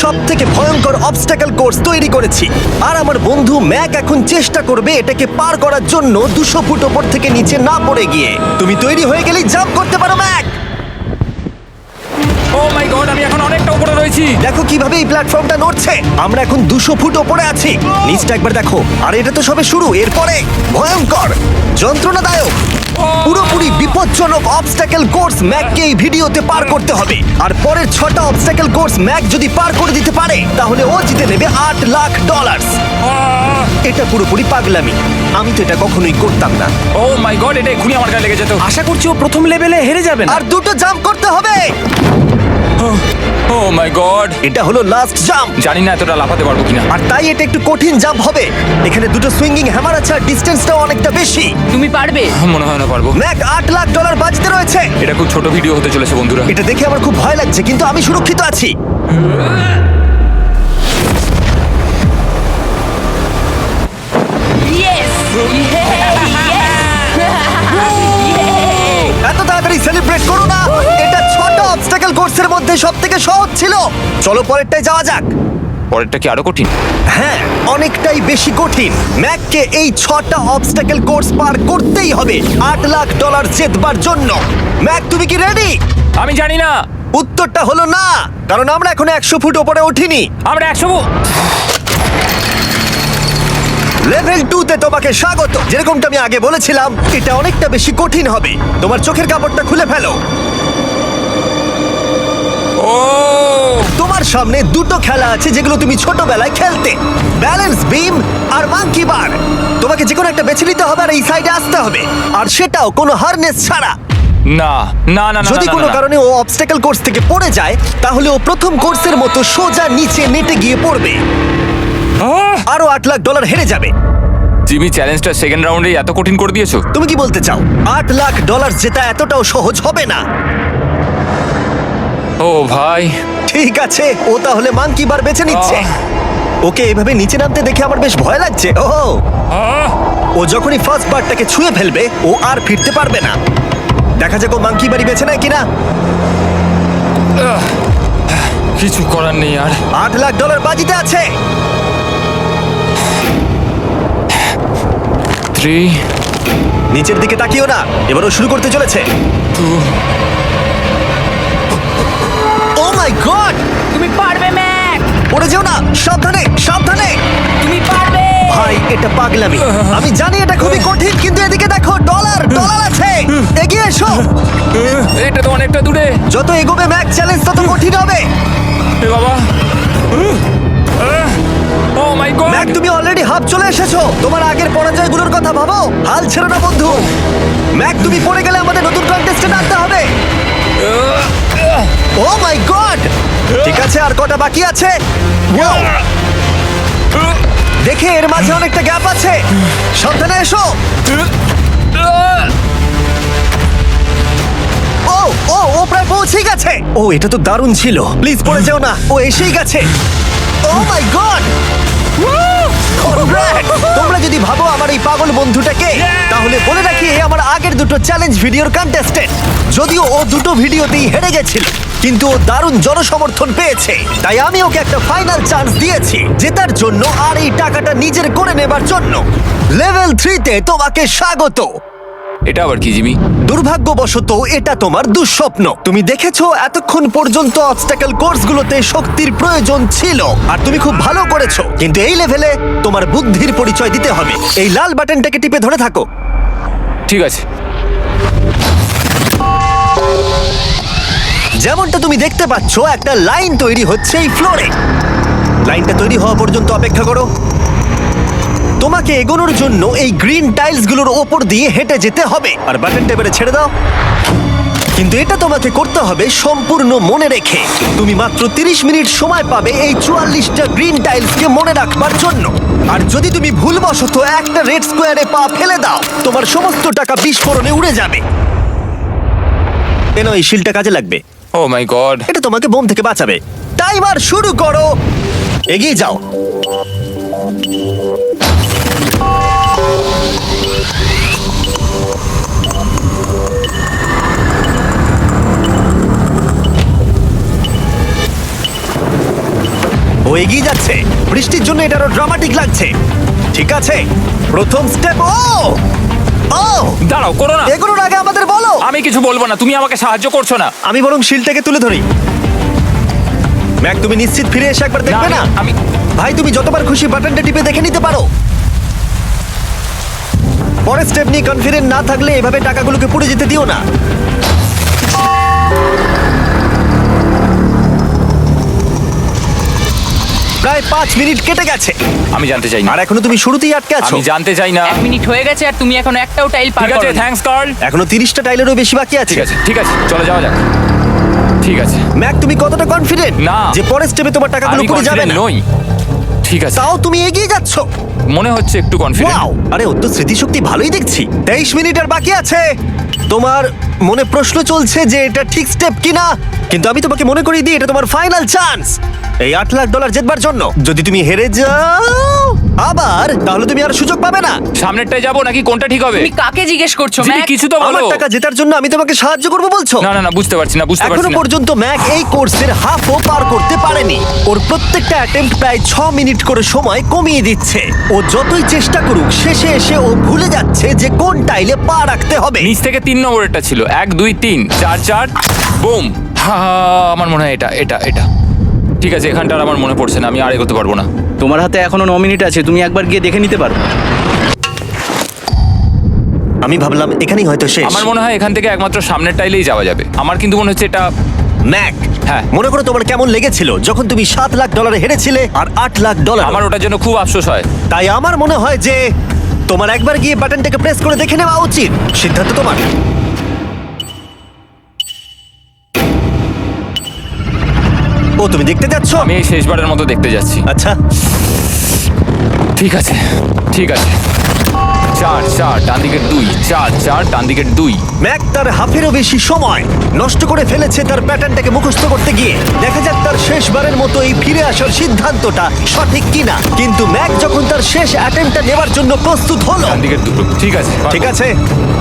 সবথেকে ভয়ঙ্কর obstacle course তৈরি করেছি। আর আমার বন্ধু ম্যাক এখন চেষ্টা করবে এটাকে পার করার জন্য 200 ফুট ওপর থেকে নিচে না পড়ে গিয়ে। তুমি তৈরি হয়ে গেলেই জাম্প করতে পারো ম্যাক। ও মাই গড, আমি এখন অনেকটা উপরে রয়েছি। দেখো কিভাবে এই প্ল্যাটফর্মটা নড়ছে। আমরা এখন 200 ফুট ওপরে আছি। নিচটা একবার দেখো। আর এটা তো সবে শুরু, এরপরে ভয়ঙ্কর, যন্ত্রণাদায়ক, পুরোপুরি বিপজ্জনক অবস্টাকল কোর্স ম্যাককে এই ভিডিওতে পার করতে হবে। আর পরের 6টা অবস্টাকল কোর্স ম্যাক যদি পার করে দিতে পারে তাহলে ও জিতে নেবে $8 লাখ। এটা পুরোপুরি পাগলামি। আমি তো এটা কখনোই করতাম না। ও মাই গড, এটা এক্ষুনি আমার গায়ে লেগে যেত। আশা করছি ও প্রথম লেভেলে হেরে যাবে না। আর দুটো জাম্প করতে হবে। ও মাই গড, এটা হলো লাস্ট জাম্প। জানি না এতটা লাফাতে পারবো কিনা। আর তাই এটা একটু কঠিন জাম্প হবে। এখানে দুটো সুইঙ্গিং হ্যামার আছে আর ডিসটেন্সটাও অনেকটা বেশি। তুমি পারবে। মনে হয় না পারবো। ম্যাক $8 লাখ বাজিতে রয়েছে। এটা খুব ছোট ভিডিও হতে চলেছে বন্ধুরা। এটা দেখে আমার খুব ভয় লাগছে, কিন্তু আমি সুরক্ষিত আছি। ইয়েস এত তাড়াতাড়ি সেলিব্রেট করো না। এটা 6টা অবস্টাকল কোর্সের মধ্যে সবথেকে সহজ ছিল। চলো পরেরটায় যাওয়া যাক। পরেরটা কি আরো কঠিন? হ্যাঁ, অনেকটাই বেশি কঠিন। ম্যাককে এই 6টা অবস্টাকল কোর্স পার করতেই হবে $8 লাখ জেতবার জন্য। ম্যাক, তুমি কি রেডি? আমি জানি না। উত্তরটা হলো না, কারণ আমরা এখনো 100 ফুট ওপরে উঠিনি। আমরা 100। লেভেল 2 তে তোমাকে স্বাগত। যেরকমটা আমি আগে বলেছিলাম, এটা অনেকটা বেশি কঠিন হবে। তোমার চোখের কাপড়টা খুলে ফেলো। ও তোমার সামনে দুটো খেলা আছে যেগুলো তুমি ছোটবেলায় খেলতে, ব্যালেন্স বিম আর মাঙ্কি বার। তোমাকে যে কোনো একটা বেছে নিতে হবে আর এই সাইডে আসতে হবে, আর সেটাও কোনো হারনেস ছাড়া। না না না না, যদি না, কোনো না, না। কারণে ও অবস্টাকল কোর্স থেকে পড়ে যায় তাহলে ও প্রথম কোর্সের মতো সোজা নিচে নেটে গিয়ে পড়বে। আরো $8 লাখ হেরে যাবে। জিমি, চ্যালেঞ্জটা সেকেন্ড রাউন্ডেই এত কঠিন করে দিয়েছো। তুমি কি বলতে চাও $8 লাখ জেতা এতটাও সহজ হবে না? ও ভাই, ঠিক আছে, ও তাহলে মাঙ্কি বার বেছে নিচ্ছে। ওকে এভাবে নিচে নামতে দেখে আমার বেশ ভয় লাগছে। ও যখনই ফার্স্ট বারটাকে ছুঁয়ে ফেলবে ও আর ফিরতে পারবে না। দেখা যাক ও মাঙ্কি বাড়ি বেছে নেয় কিনা। কিছু করার নেই আর। $8 লাখ বাজিতে আছে। 3 নিচের দিকে তাকিও না, এবারও শুরু করতে চলেছে। 2 ও মাই গড, তুমি পারবে ম্যাক। পড়ে যেও না, সাবধানে সাবধানে। তুমি পারবে। ভাই, এটা পাগলামি। আমি জানি এটা খুবই কঠিন, কিন্তু এদিকে দেখো, ডলার আছে। এগিয়ে এসো। এটা তো অনেকটা দূরে। যত এগোবে ম্যাক চ্যালেঞ্জ তত কঠিন হবে। এ বাবা, ও মাই গড। ম্যাক, তুমি অলরেডি হাফ চলে এসেছো। তোমার আগের পরাজয়গুলোর কথা ভাবো। হাল ছেড়ো না বন্ধু। ম্যাক, তুমি পড়ে গেলে আমাদের নতুন কন্টেস্টেন্ট আনতে হবে। ও মাই গড, ঠিক আছে, আর কটা বাকি আছে? Wow! দেখে এর মাঝে অনেকটা গ্যাপ আছে। সাবধানে এসো। ও ও ও প্রায় পৌঁছে গেছে। ও, এটা তো দারুণ ছিল। প্লিজ পড়ে যেও না, ও এসেই গেছে। ও মাই গড, তোমরা যদি ভাবো আমার এই পাগল বন্ধুটাকে, তাহলে বলে রাখি এ আমার আগের দুটো চ্যালেঞ্জ ভিডিওর কন্টেস্টেন্ট। যদিও ও দুটো ভিডিওতেই হেরে গেছিল, কিন্তু ও দারুণ জনসমর্থন পেয়েছে। তাই আমি ওকে একটা ফাইনাল চান্স দিয়েছি জেতার জন্য আর এই টাকাটা নিজের করে নেবার জন্য। লেভেল 3 তে তোমাকে স্বাগত। এটা আবার কি জিমি? দুর্ভাগ্যবশত এটা তোমার দুঃস্বপ্ন। তুমি দেখেছো এতক্ষণ পর্যন্ত অবস্টাকল কোর্সগুলোতে শক্তির প্রয়োজন ছিল আর তুমি খুব ভালো করেছো, কিন্তু এই লেভেলে তোমার বুদ্ধির পরিচয় দিতে হবে। এই লাল বাটনটাকে টিপে ধরে থাকো। ঠিক আছে। যেমনটা তুমি দেখতে পাচ্ছ, একটা লাইন তৈরি হচ্ছে এই ফ্লোরে। লাইনটা তৈরি হওয়া পর্যন্ত অপেক্ষা করো। তোমাকে এগোনোর জন্য এই গ্রিন টাইলসগুলোর ওপর দিয়ে হেঁটে যেতে হবে। আর বাটনটা এবারে ছেড়ে দাও। কিন্তু এটা তোমাকে করতে হবে সম্পূর্ণ মনে রেখে। তুমি মাত্র 30 মিনিট সময় পাবে এই 44টা গ্রিন টাইলসকে মনে রাখবার জন্য। আর যদি তুমি ভুলবশত একটা রেড স্কোয়ারে পা ফেলে দাও, তোমার সমস্ত টাকা বিস্ফোরণে উড়ে যাবে। কেন, এই শিলটা কাজে লাগবে। ও মাই গড। এটা তোমাকে বোম থেকে বাঁচাবে। টাইমার শুরু করো, এগিয়ে যাও। ও এগিয়ে যাচ্ছে। বৃষ্টির জন্য এটা আরো ড্রামাটিক লাগছে। ঠিক আছে, প্রথম স্টেপ। ও ও দাঁড়াও, করো না। এগুলোর আগে আমাদের বলো। আমি কিছু বলবো না, তুমি আমাকে সাহায্য করছো না। আমি বরং শিলটাকে তুলে ধরি। ম্যাক, তুমি নিশ্চিত ফিরে এসে একবার দেখবে না? আমি ভাই, তুমি যতবার খুশি বাটনটা টিপে দেখে নিতে পারো। পরের স্টেপ নিয়ে কনফিডেন্ট না থাকলে এভাবে টাকাগুলোকে পুড়ে যেতে দিও না। প্রায় 5 মিনিট কেটে গেছে আমি জানতে চাই না। আর এখনো তুমি শুরুতেই আটকে আছো। আমি জানতে চাই না। 1 মিনিট হয়ে গেছে আর তুমি এখনো একটাও টাইল পার ঠিক আছে, করোনি। Thanks Carl. এখনো 30টা টাইলেরও বেশি বাকি আছে। ঠিক আছে, ঠিক আছে, চলে যাওয়া যাক। ঠিক আছে। ম্যাক, তুমি কতটা কনফিডেন্ট না। যে পরের স্টেপে তোমার টাকাগুলো আমি পুড়ে যাবে confident না? নই। ঠিক আছে, তাও তুমি এগিয়ে যাচ্ছ। মনে হচ্ছে একটু কনফিডেন্ট। ওয়াও, আরে ওর তো স্মৃতিশক্তি ভালোই দেখছি। 23 মিনিট আর বাকি আছে। তোমার মনে প্রশ্ন চলছে যে এটা ঠিক স্টেপ কিনা, কিন্তু আমি তোমাকে মনে করিয়ে দিই এটা তোমার ফাইনাল চান্স এই $8 লাখ জেতবার জন্য। যদি তুমি হেরে যাও আবার, তাহলে তুমি আর সুযোগ পাবে না। সামনেরটায় যাবো নাকি কোনটা ঠিক হবে? তুমি কাকে জিজ্ঞেস করছো জিমি, ম্যাক? কিছু তো আমার বলো। টাকা জেতার জন্য আমি তোমাকে সাহায্য করবো বলছো? না না না, বুঝতে পারছি না, বুঝতে পারছি এখনো না। পর্যন্ত ম্যাক এই কোর্সের হাফও পার করতে পারেনি। ওর প্রত্যেকটা অ্যাটেম্প্ট প্রায় 6 মিনিট করে সময় কমিয়ে দিচ্ছে। ও যতই চেষ্টা করুক, শেষে এসে ও ভুলে যাচ্ছে যে কোন টাইলে পা রাখতে হবে। নিচ থেকে 3 নম্বরেরটা ছিল 1 2 3 4 4 বুম। আমার মনে হয় এটা এটা এটা ঠিক আছে। এখানটার আমার মনে পড়ছে না, আমি আর এগোতে পারবো না। তোমার হাতে এখনো 9 মিনিট আছে, তুমি একবার গিয়ে দেখে নিতে পারো। আমি ভাবলাম এখানেই হয়তো শেষ। আমার মনে হয় এখান থেকে একমাত্র সামনের টাইলেই যাওয়া যাবে। আমার কিন্তু মনে হচ্ছে এটা। ম্যাক, হ্যাঁ। মনে করো তোমার কেমন লেগেছিল যখন তুমি $7 লাখ হেরেছিলে আর $8 লাখ। আমার ওটার জন্য খুব আফসোস হয়। তাই আমার মনে হয় যে তোমার একবার গিয়ে বাটনটাকে প্রেস করে দেখে নেওয়া উচিত। সিদ্ধান্ত তোমার। ও, তুমি দেখতে যাচ্ছ? আমি এই শেষবারের মতো দেখতে যাচ্ছি। আচ্ছা, ঠিক আছে, ঠিক আছে। 4 4 ডান দিকের 2, 4 4 ডান দিকের 2। ম্যাক তার হাফেরও বেশি সময় নষ্ট করে ফেলেছে তার প্যাটার্নটাকে মুখস্থ করতে গিয়ে। দেখা যাক তার শেষবারের মতো এই ফিরে আসার সিদ্ধান্তটা সঠিক কিনা। কিন্তু ম্যাক যখন তার শেষ অ্যাটেম্পটা নেবার জন্য প্রস্তুত হলো, ডান দিকের 2। ঠিক আছে, ঠিক আছে,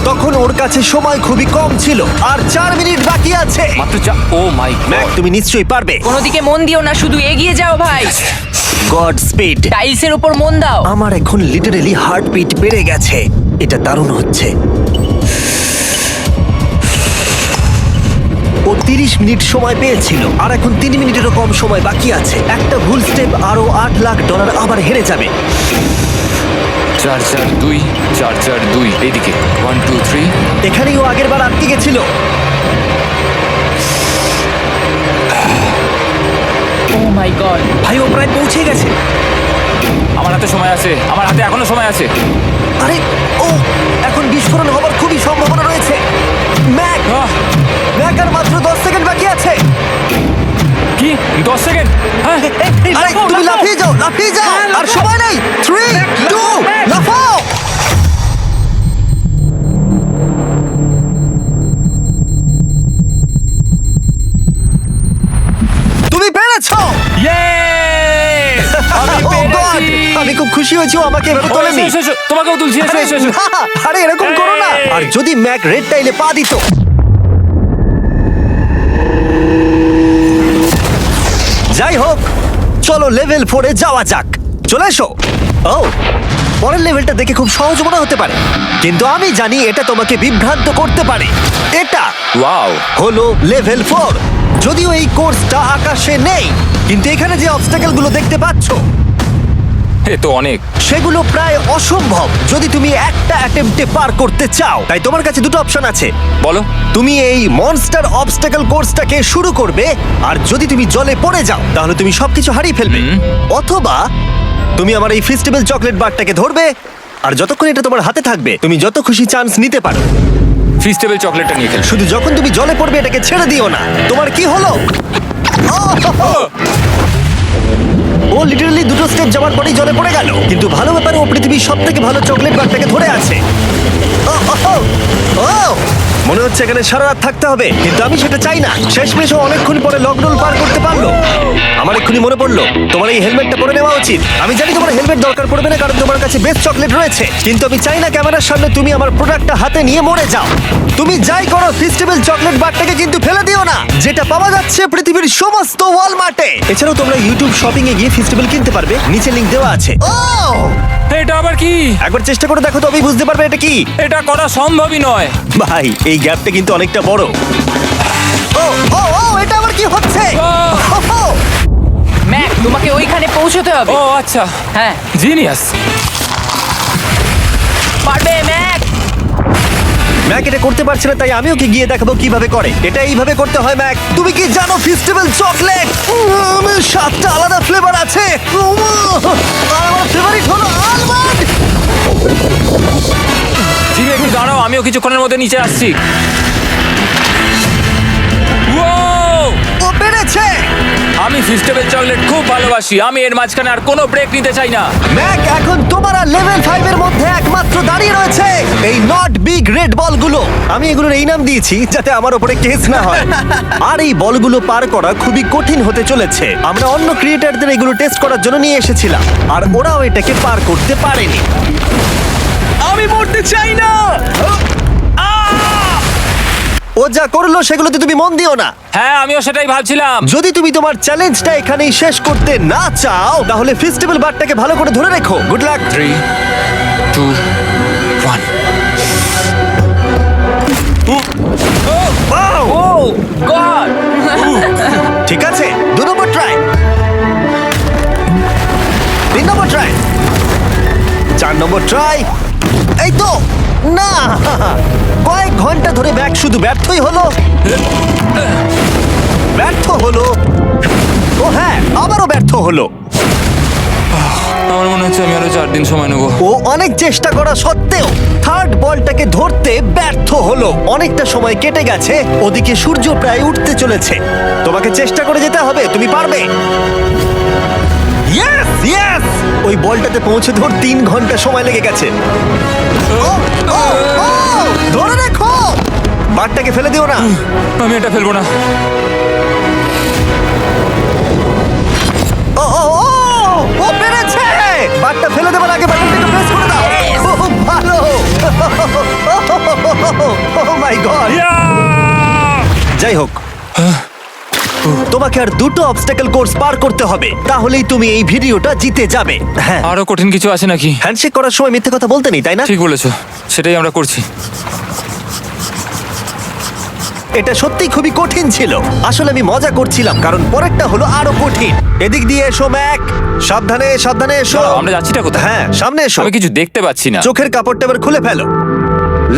তখন ওর কাছে সময় খুবই কম ছিল আর 4 মিনিট বাকি আছে। মাত্র 4। ও মাই ম্যাক, গড। তুমি নিশ্চয়ই পারবে। কোনো দিকে মন দিও না, শুধু এগিয়ে যাও ভাই। God speed. টাইলসের উপর মন দাও। আমার এখন লিটারালি হার্টবিট বেড়ে গেছে। এটা দারুণ হচ্ছে। ও 30 মিনিট সময় পেয়েছিল আর এখন 3 মিনিটেরও কম সময় বাকি আছে। একটা ভুল স্টেপ আরো $8 লাখ আবার হেরে যাবে। 4 4 2 4 4 2 এইদিকে 1 2 3। এখানেই ও আগের বার আটকে গেছিল। ও মাই গড। ভাই, ও প্রায় পৌঁছে গেছে। আমার হাতে সময় আছে, আমার হাতে এখনো সময় আছে। আরে, ও এখন বিস্ফোরণ হবার খুবই সম্ভাবনা রয়েছে। ম্যাক, আহ, ম্যাক আর মাত্র 10 সেকেন্ড বাকি আছে। কি 10 সেকেন্ড? হ্যাঁ, আরে তুমি লাফিয়ে যাও, লাফিয়ে যাও। আর সময় নেই। 3 2 লাফাও। তুমি পেরেছো। Yay! আমি Oh God! পেরেছি। আমি খুব খুশি হয়েছি ও আমাকে এভাবে ও, তোলেনি। এসো, এসো, এসো। তোমাকেও তুলছি, এসো, আরে এসো, এসো। না, আরে এরকম করো না। এই। আর যদি ম্যাক রেড টাইলে পা দিত। যাই হোক, চলো লেভেল 4 এ যাওয়া যাক। চলে এসো। ও, পরের লেভেলটা দেখে খুব সহজ মনে হতে পারে, কিন্তু আমি জানি এটা তোমাকে বিভ্রান্ত করতে পারে। এটা ওয়াও। হলো লেভেল 4। যদিও এই কোর্সটা আকাশে নেই, কিন্তু এখানে যে অবস্টাকেল গুলো দেখতে পাচ্ছ এ তো অনেক। সেগুলো প্রায় অসম্ভব যদি তুমি একটা অ্যাটেম্পটে পার করতে চাও। তাই তোমার কাছে দুটো অপশন আছে। বলো। তুমি এই মনস্টার অবস্টাকেল কোর্সটাকে শুরু করবে, আর যদি তুমি জলে পড়ে যাও তাহলে তুমি সবকিছু হারিয়ে ফেলবে। অথবা তুমি আমার এই ফেস্টিভ্যাল চকলেট বারটাকে ধরবে, আর যতক্ষণ এটা তোমার হাতে থাকবে তুমি যত খুশি চান্স নিতে পারো। ফিস্টেবল চকলেটটা নিয়ে খেল। শুধু যখন তুমি জলে পড়বে এটাকে ছেড়ে দিও না। তোমার কি হলো? ও লিটারালি দুটো স্টেপ যাওয়ার পরেই জলে পড়ে গেল। কিন্তু ভালো ব্যাপারে ও পৃথিবীর সবথেকে ভালো চকলেট বারটাকে ধরে আছে। ও মনে হচ্ছে এখানে সারা রাত থাকতে হবে, কিন্তু আমি সেটা চাই না। শেষমেশও অনেকক্ষণ পরে লকডাউন পার করতে পারলো। আমার এক্ষুনি মনে পড়লো তোমার এই হেলমেটটা পরে নেওয়া উচিত। আমি জানি তোমার হেলমেট দরকার পড়বে না, কারণ তোমার কাছে বেস্ট চকলেট রয়েছে, কিন্তু আমি চাই না ক্যামেরার সামনে তুমি আমার প্রোডাক্টটা হাতে নিয়ে মরে যাও। তুমি যাই করো, ফেস্টিভ্যাল চকলেট বারটাকে কিন্তু ফেলে দিও না, যেটা পাওয়া যাচ্ছে পৃথিবীর সমস্ত ওয়ালমার্টে। এছাড়াও তোমরা ইউটিউব শপিং এ গিয়ে ফেস্টিভ্যাল কিনতে পারবে, নিচে লিংক দেওয়া আছে। ও এটা আবার কি? একবার চেষ্টা করে দেখো, তবেই বুঝতে পারবে এটা কি। এটা করা সম্ভবই নয়। ভাই এই গ্যাপটা কিন্তু অনেকটা বড়। ও ও ও এটা আবার কি হচ্ছে? ও, ম্যাক, তোমাকে ওইখানে পৌঁছতে হবে। ও আচ্ছা, হ্যাঁ, জিনিয়াস। পারবে ম্যাক। ম্যাক এটা করতে পারছে না, তাই আমি ওকে গিয়ে দেখাবো কিভাবে করে। এটা এইভাবে করতে হয় ম্যাক। তুমি কি জানো ফেস্টিভ্যাল চকলেট 7টা আলাদা ফ্লেভার আছে। আর আমার ফেভারিট হলো আলমন্ড। জিমি একটু দাঁড়াও, আমিও কিছুক্ষণের মধ্যে নিচে আসছি। Wow! ও পেরেছে। আমি ফেস্টিভ্যাল চকলেট খুব ভালোবাসি। আমি এর মাঝখানে আর কোনো ব্রেক নিতে চাই না। ম্যাক এখন তোমার আর লেভেল 5 এর মধ্যে একমাত্র দাঁড়িয়ে রয়েছে এই নট বিগ রেড বলগুলো। আমি এগুলোর এই নাম দিয়েছি যাতে আমার উপরে কেস না হয়। আর এই বলগুলো পার করা খুবই কঠিন হতে চলেছে। আমরা অন্য ক্রিয়েটারদের এগুলো টেস্ট করার জন্য নিয়ে এসেছিলাম, আর ওরাও এটাকে পার করতে পারেনি। আমি মরতে চাই না। ও যা করলো সেগুলোতে তুমি মন দিও না। হ্যাঁ, আমিও সেটাই ভাবছিলাম। যদি তুমি তোমার চ্যালেঞ্জটা এখানেই শেষ করতে না চাও, তাহলে ফেস্টিভ্যাল বারটাকে ভালো করে ধরে রেখো। Good luck. 3, 2, 1। ও গড। ঠিক আছে, 2 নম্বর ট্রাই, 3 নম্বর ট্রাই, 4 নম্বর ট্রাই। এই তো না, কয়েক ঘন্টা ধরে ব্যাগ শুধু ব্যর্থই হলো, ব্যর্থ হলো। ও হ্যাঁ, আবারও ব্যর্থ হলো। আমার মনে হচ্ছে আমি আরো 4 দিন সময় নেবো। ও অনেক চেষ্টা করা সত্ত্বেও থার্ড বলটাকে ধরতে ব্যর্থ হলো। অনেকটা সময় কেটে গেছে, ওদিকে সূর্য প্রায় উঠতে চলেছে। তোমাকে চেষ্টা করে যেতে হবে, তুমি পারবে। ইয়েস ইয়েস, ওই বলটাতে পৌঁছে ধর 3 ঘন্টা সময় লেগে গেছে। ও, ও, ও, ধরে রাখো, বারটাকে ফেলে দিও না। আমি এটা ফেলবো না। ও ও ও, ও পেরেছে। বারটা ফেলে দেবার আগে বাটনটাকে প্রেস করে দাও। খুব ভালো। ও মাই গড। যাই হোক, তোমাকে আর 2টো অবস্টাকেল কোর্স পার করতে হবে, তাহলেই তুমি এই ভিডিওটা জিতে যাবে। হ্যাঁ, আরো কঠিন কিছু আছে নাকি? হ্যান্ডশেক করার সময় মিথ্যে কথা বলতে নেই, তাই না? ঠিক বলেছো, সেটাই আমরা করছি। এটা সত্যি খুবই কঠিন ছিল। আসলে আমি মজা করছিলাম, কারণ পরেরটা হলো আরো কঠিন। এদিক দিয়ে এসো ম্যাক, সাবধানে সাবধানে এসো। দাঁড়াও, আমরা যাচ্ছিটা কোথায়? হ্যাঁ, সামনে এসো। আমি কিছু দেখতে পাচ্ছি না। চোখের কাপড়টা এবার খুলে ফেলো।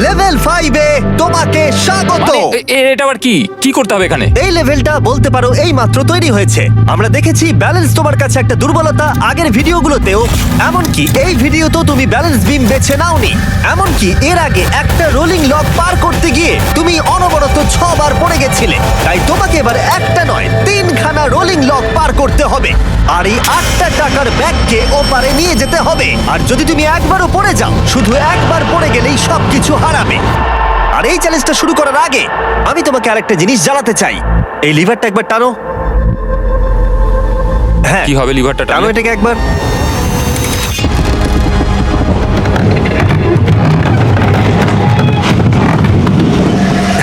লেভেল 5 এ তোমাকে স্বাগত। মানে, এটা আবার কি কি করতে হবে এখানে? এই লেভেলটা বলতে পারো এই মাত্র তৈরি হয়েছে। আমরা দেখেছি ব্যালেন্স তোমার কাছে একটা দুর্বলতা আগের ভিডিওগুলোতেও, এমনকি এই ভিডিওতেও তুমি ব্যালেন্স বিম বেছে নাওনি। এমনকি এর আগে একটা রোলিং লক পার করতে গিয়ে তুমি অনবরত 6 বার পড়ে গেছিলে। তাই তোমাকে এবার একটা নয় 3খানা রোলিং লক পার করতে হবে, আর এই 8টা টাকার ব্যাগকে ওপারে নিয়ে যেতে হবে। আর যদি তুমি একবারও পড়ে যাও, শুধু একবার পড়ে গেলেই সবকিছু হারাবে। আর এই চ্যালেঞ্জটা শুরু করার আগে আমি তোমাকে আরেকটা জিনিস জানাতে চাই। এই লিভারটা একবার টানো। হ্যাঁ, কি হবে লিভারটা টানো টানলে? এটাকে একবার।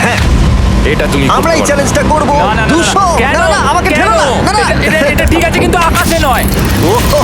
হ্যাঁ, এটা তুমি আমরা এই করতে পারো। চ্যালেঞ্জটা করব। না, না, না, না, 200। কেন? না, না, আমাকে কেন? ঠেলো না। না, না। এটা ঠিক আছে, কিন্তু আকাশে নয়। ও, হো,